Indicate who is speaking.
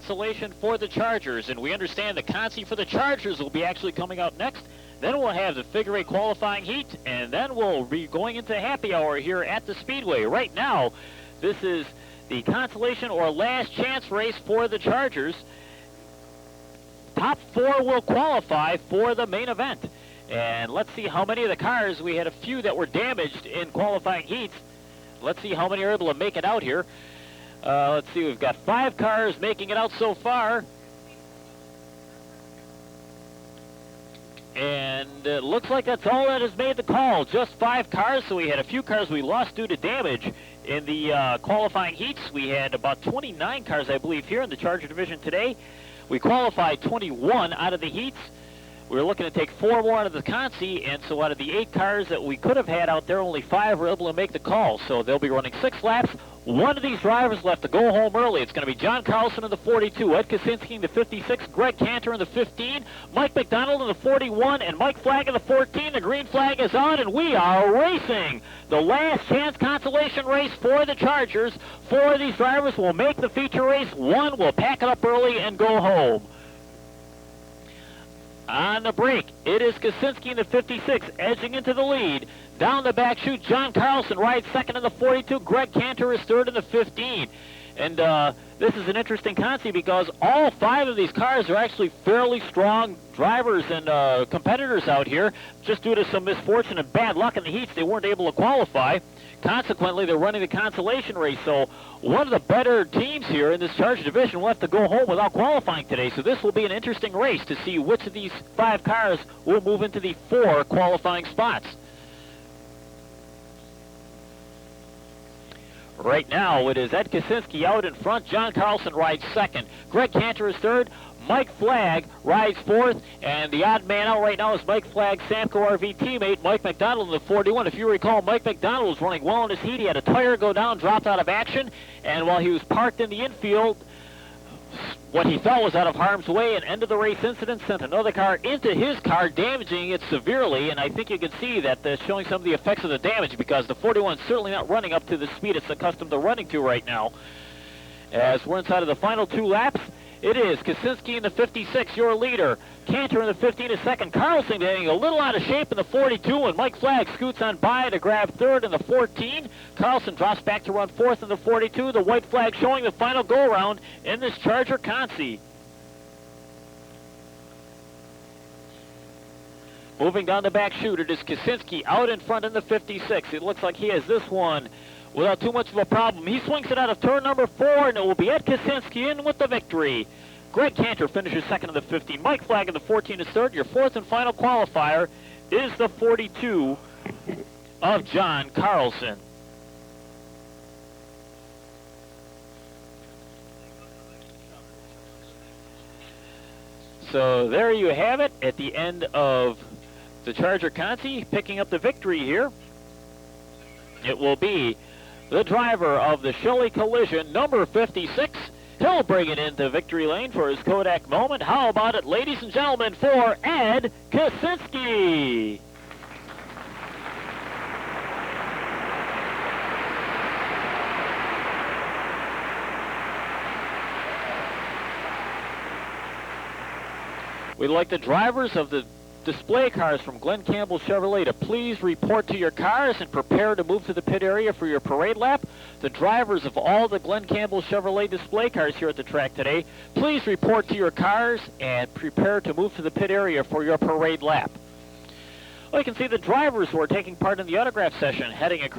Speaker 1: consolation for the Chargers, and we understand the Consi for the Chargers will be actually coming out next. Then we'll have the figure 8 qualifying heat, and then we'll be going into happy hour here at the Speedway. Right now, this is the consolation or last chance race for the Chargers. Top 4 will qualify for the main event. And let's see how many of the cars, we had a few that were damaged in qualifying heats. Let's see how many are able to make it out here. Let's see, we've got 5 cars making it out so far. And it looks like that's all that has made the call, just 5 cars. So we had a few cars we lost due to damage in the qualifying heats. We had about 29 cars, I believe, here in the Charger division today. We qualified 21 out of the heats. We were looking to take 4 more out of the Consi, and so out of the 8 cars that we could have had out there, only 5 were able to make the call. So they'll be running 6 laps. One of these drivers left to go home early. It's going to be John Carlson in the 42, Ed Kaczynski in the 56, Greg Cantor in the 15, Mike McDonald in the 41, and Mike Flagg in the 14. The green flag is on, and we are racing. The last chance consolation race for the Chargers. 4 of these drivers will make the feature race. 1 will pack it up early and go home. On the brake, it is Kaczynski in the 56, edging into the lead. Down the back chute, John Carlson rides second in the 42. Greg Cantor is third in the 15. And this is an interesting Consi because all 5 of these cars are actually fairly strong drivers and competitors out here. Just due to some misfortune and bad luck in the heats, they weren't able to qualify. Consequently, they're running the consolation race. So one of the better teams here in this Charger division will have to go home without qualifying today. So this will be an interesting race to see which of these 5 cars will move into the 4 qualifying spots. Right now, it is Ed Kaczynski out in front. John Carlson rides second. Greg Cantor is third. Mike Flagg rides fourth. And the odd man out right now is Mike Flagg's Samco RV teammate, Mike McDonald in the 41. If you recall, Mike McDonald was running well in his heat. He had a tire go down, dropped out of action. And while he was parked in the infield, what he thought was out of harm's way, an end-of-the-race incident sent another car into his car, damaging it severely, and I think you can see that they're showing some of the effects of the damage because the 41 is certainly not running up to the speed it's accustomed to running to right now. As we're inside of the final 2 laps, it is Kaczynski in the 56, your leader. Cantor in the 15 is second. Carlson getting a little out of shape in the 42, and Mike Flagg scoots on by to grab third in the 14. Carlson drops back to run fourth in the 42. The white flag showing the final go-around in this Charger Consi. Moving down the back chute, it is Kaczynski out in front in the 56. It looks like he has this one without too much of a problem. He swings it out of turn number 4, and it will be Ed Kaczynski in with the victory. Greg Cantor finishes second in the 15. Mike Flagg in the 14 is third. Your 4th and final qualifier is the 42 of John Carlson. So there you have it at the end of the Charger Consi, picking up the victory here. It will be the driver of the Shelley Collision, number 56. He'll bring it into victory lane for his Kodak moment. How about it, ladies and gentlemen, for Ed Kaczynski? We'd like the drivers of the display cars from Glenn Campbell Chevrolet to please report to your cars and prepare to move to the pit area for your parade lap. The drivers of all the Glenn Campbell Chevrolet display cars here at the track today, please report to your cars and prepare to move to the pit area for your parade lap. Well, you can see the drivers who are taking part in the autograph session heading across